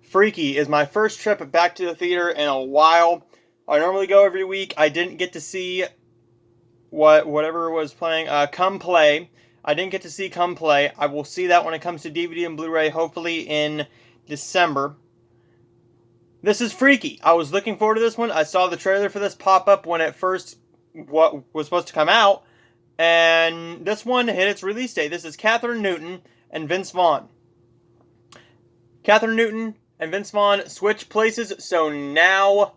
Freaky is my first trip back to the theater in a while. I normally go every week. I didn't get to see whatever was playing. Come Play. I didn't get to see Come Play. I will see that when it comes to DVD and Blu-ray, hopefully in December. This is Freaky. I was looking forward to this one. I saw the trailer for this pop up when it first was supposed to come out, and this one hit its release date. This is Kathryn Newton and Vince Vaughn. Kathryn Newton and Vince Vaughn switch places, so now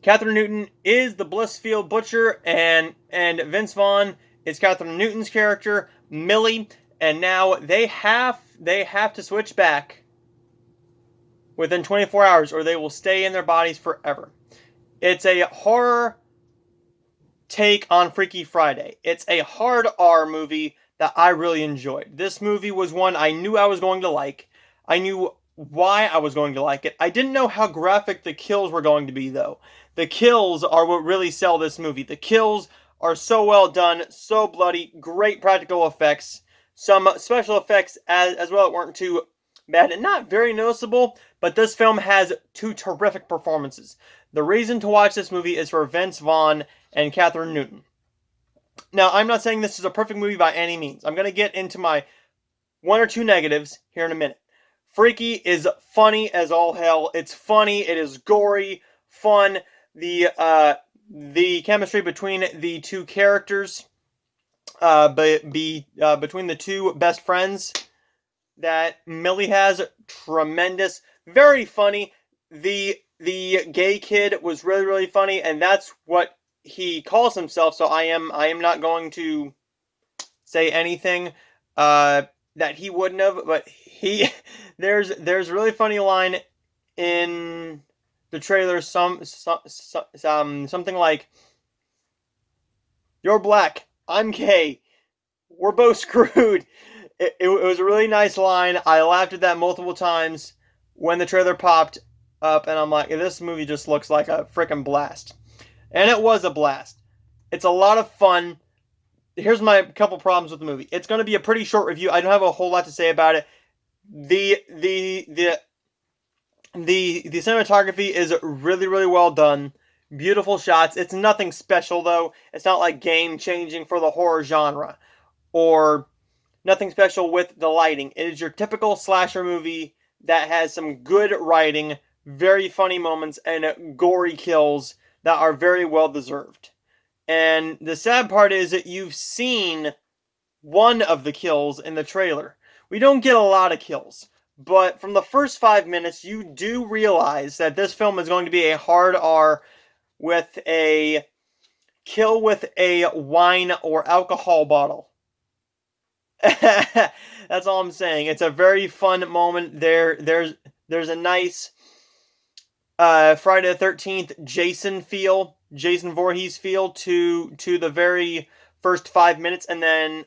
Kathryn Newton is the Blissfield Butcher, and Vince Vaughn is Kathryn Newton's character, Millie, and now they have to switch back within 24 hours or they will stay in their bodies forever. It's a horror take on Freaky Friday. It's a hard R movie that I really enjoyed. This movie was one I knew I was going to like. I knew why I was going to like it. I didn't know how graphic the kills were going to be, though. The kills are what really sell this movie. The kills are so well done, so bloody, great practical effects. Some special effects as well that weren't too bad and not very noticeable, but this film has two terrific performances. The reason to watch this movie is for Vince Vaughn and Kathryn Newton. Now, I'm not saying this is a perfect movie by any means. I'm going to get into my one or two negatives here in a minute. Freaky is funny as all hell. It's funny. It is gory, fun. The chemistry between the two characters, between the two best friends that Millie has, tremendous, very funny. The gay kid was really funny, and that's what he calls himself. So I am not going to say anything that he wouldn't have, but there's a really funny line in the trailer, something like, "You're black, I'm gay, we're both screwed." It was a really nice line. I laughed at that multiple times when the trailer popped up, and I'm like, this movie just looks like a freaking blast. And it was a blast. It's a lot of fun. Here's my couple problems with the movie. It's going to be a pretty short review. I don't have a whole lot to say about it. The cinematography is really well done. Beautiful shots. It's nothing special, though. It's not like game changing for the horror genre, or nothing special with the lighting. It is your typical slasher movie that has some good writing, very funny moments, and gory kills that are very well deserved. And the sad part is that you've seen one of the kills in the trailer. We don't get a lot of kills, but from the first 5 minutes, you do realize that this film is going to be a hard R with a kill with a wine or alcohol bottle. That's all I'm saying. It's a very fun moment. There's a nice Friday the 13th Jason Voorhees feel to the very first 5 minutes, and then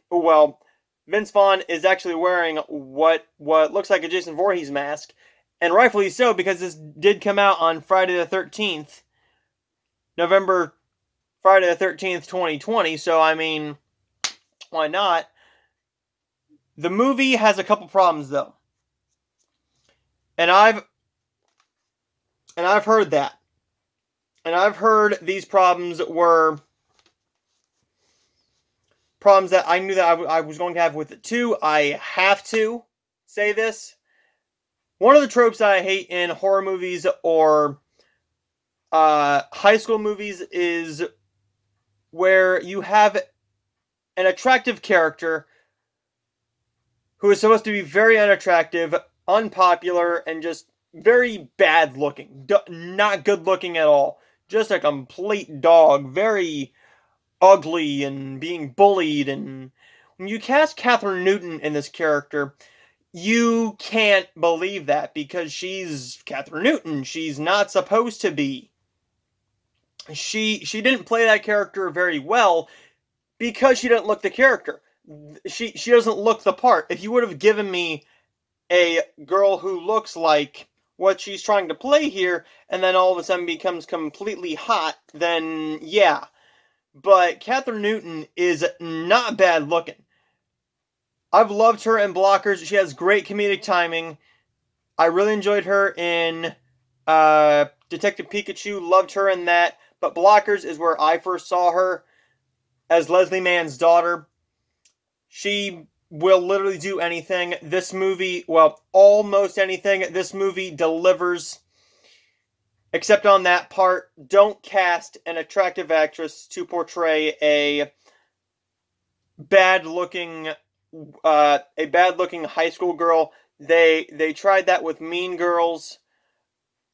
Vince Vaughn is actually wearing what looks like a Jason Voorhees mask, and rightfully so, because this did come out on Friday the 13th, Friday the 13th, 2020. So I mean, why not? The movie has a couple problems, though. And I've heard that. And I've heard these problems were problems that I knew that I was going to have with it too. I have to say this. One of the tropes that I hate in horror movies or high school movies is where you have an attractive character who is supposed to be very unattractive, unpopular, and just very bad looking. Not good looking at all. Just a complete dog. Very ugly and being bullied. And when you cast Kathryn Newton in this character, you can't believe that because she's Kathryn Newton. She's not supposed to be. She didn't play that character very well because she didn't look the character. She doesn't look the part. If you would have given me a girl who looks like what she's trying to play here, and then all of a sudden becomes completely hot, then yeah. But Kathryn Newton is not bad looking. I've loved her in Blockers. She has great comedic timing. I really enjoyed her in Detective Pikachu. Loved her in that. But Blockers is where I first saw her as Leslie Mann's daughter. She will literally do anything. This movie, well, almost anything. This movie delivers. Except on that part, don't cast an attractive actress to portray a bad-looking high school girl. They tried that with Mean Girls,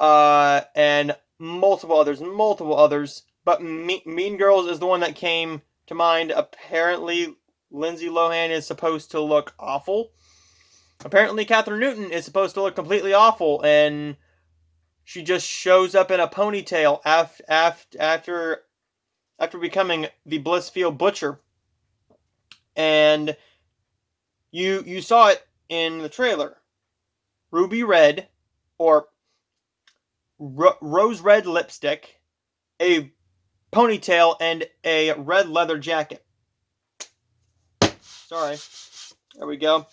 and multiple others. But Mean Girls is the one that came to mind. Apparently, Lindsay Lohan is supposed to look awful. Apparently, Kathryn Newton is supposed to look completely awful, and she just shows up in a ponytail after becoming the Blissfield Butcher. And you saw it in the trailer. Ruby red, or rose red lipstick, a ponytail, and a red leather jacket. Sorry. There we go.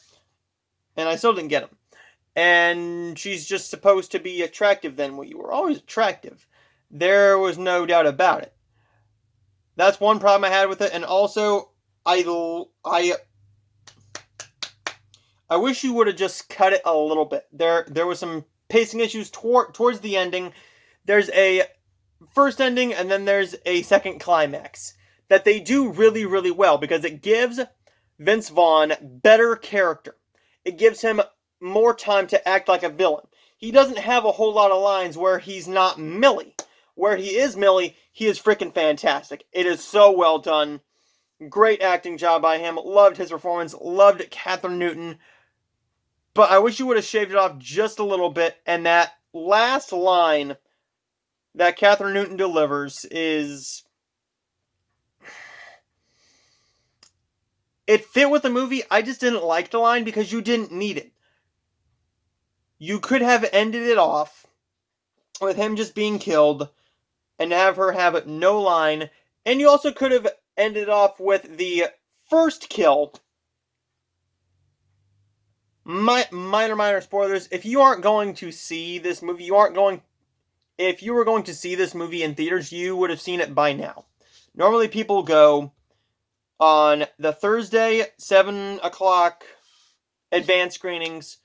And I still didn't get them. And she's just supposed to be attractive then. Well, you were always attractive. There was no doubt about it. That's one problem I had with it. And also, I wish you would have just cut it a little bit. There was some pacing issues towards the ending. There's a first ending and then there's a second climax that they do really, really well because it gives Vince Vaughn better character. It gives him more time to act like a villain. He doesn't have a whole lot of lines where he's not Millie. Where he is Millie, he is freaking fantastic. It is so well done. Great acting job by him. Loved his performance. Loved Kathryn Newton. But I wish you would have shaved it off just a little bit. And that last line that Kathryn Newton delivers is... It fit with the movie. I just didn't like the line because you didn't need it. You could have ended it off with him just being killed and have her have no line. And you also could have ended off with the first kill. Minor spoilers. If you aren't going to see this movie, if you were going to see this movie in theaters, you would have seen it by now. Normally people go on the Thursday, 7 o'clock advanced screenings.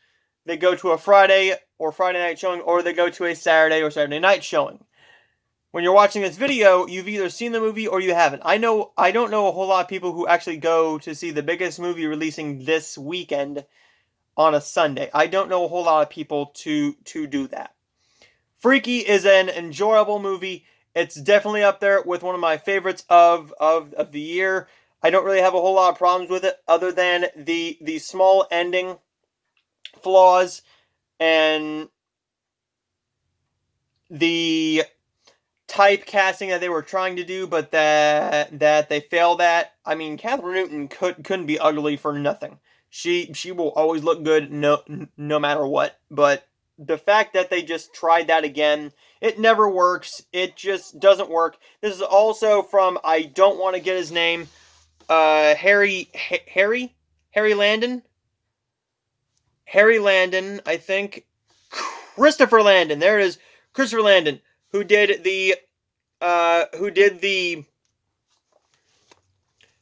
They go to a Friday or Friday night showing, or they go to a Saturday or Saturday night showing. When you're watching this video, you've either seen the movie or you haven't. I don't know a whole lot of people who actually go to see the biggest movie releasing this weekend on a Sunday. I don't know a whole lot of people to do that. Freaky is an enjoyable movie. It's definitely up there with one of my favorites of the year. I don't really have a whole lot of problems with it other than the small ending flaws and the typecasting that they were trying to do, but that they failed at. I mean, Kathryn Newton couldn't be ugly for nothing. She will always look good no matter what. But the fact that they just tried that again, it never works. It just doesn't work. This is also from, I don't want to get his name, Harry Landon. Harry Landon, I think. Christopher Landon. There it is. Christopher Landon, who did the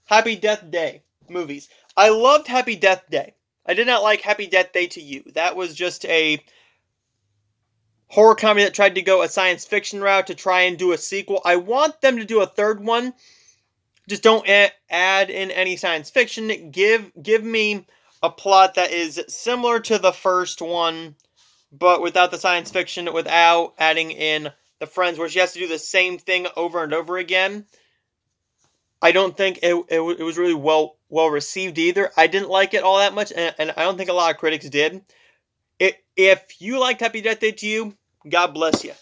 Happy Death Day movies. I loved Happy Death Day. I did not like Happy Death Day to You. That was just a horror comedy that tried to go a science fiction route to try and do a sequel. I want them to do a third one. Just don't add in any science fiction. Give me a plot that is similar to the first one, but without the science fiction, without adding in the friends, where she has to do the same thing over and over again. I don't think it was really well received either. I didn't like it all that much, and I don't think a lot of critics did. If you liked Happy Death Day to You, God bless you.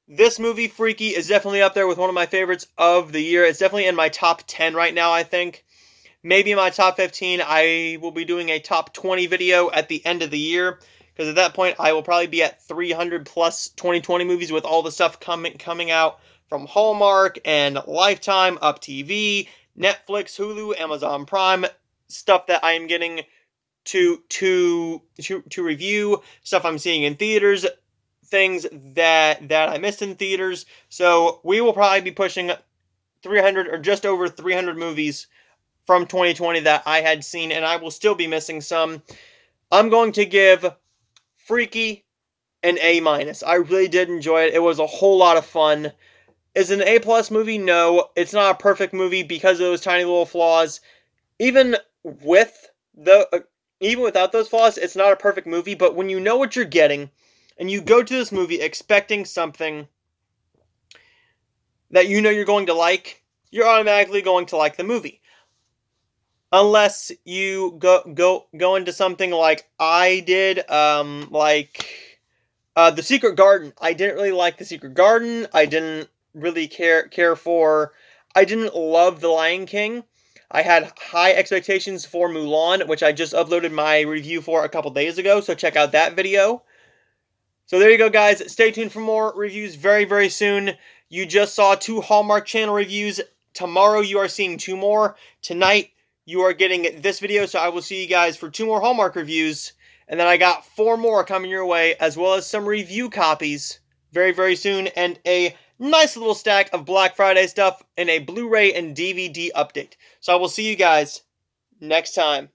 This movie, Freaky, is definitely up there with one of my favorites of the year. It's definitely in my top 10 right now, I think. Maybe in my top 15. I will be doing a top 20 video at the end of the year, because at that point, I will probably be at 300 plus 2020 movies with all the stuff coming out from Hallmark and Lifetime, Up TV, Netflix, Hulu, Amazon Prime, stuff that I am getting to review stuff I'm seeing in theaters, things that I missed in theaters. So we will probably be pushing 300 or just over 300 movies from 2020 that I had seen, and I will still be missing some. I'm going to give Freaky an A-. I really did enjoy it. It was a whole lot of fun. Is it an A+ movie? No. It's not a perfect movie because of those tiny little flaws. Even without those flaws, it's not a perfect movie, but when you know what you're getting, and you go to this movie expecting something that you know you're going to like, you're automatically going to like the movie. Unless you go into something like I did, The Secret Garden. I didn't really like The Secret Garden. I didn't really care for. I didn't love The Lion King. I had high expectations for Mulan, which I just uploaded my review for a couple days ago, so check out that video. So there you go, guys. Stay tuned for more reviews very, very soon. You just saw 2 Hallmark Channel reviews. Tomorrow you are seeing 2 more. Tonight you are getting this video, so I will see you guys for 2 more Hallmark reviews. And then I got 4 more coming your way, as well as some review copies very, very soon, and a nice little stack of Black Friday stuff and a Blu-ray and DVD update. So I will see you guys next time.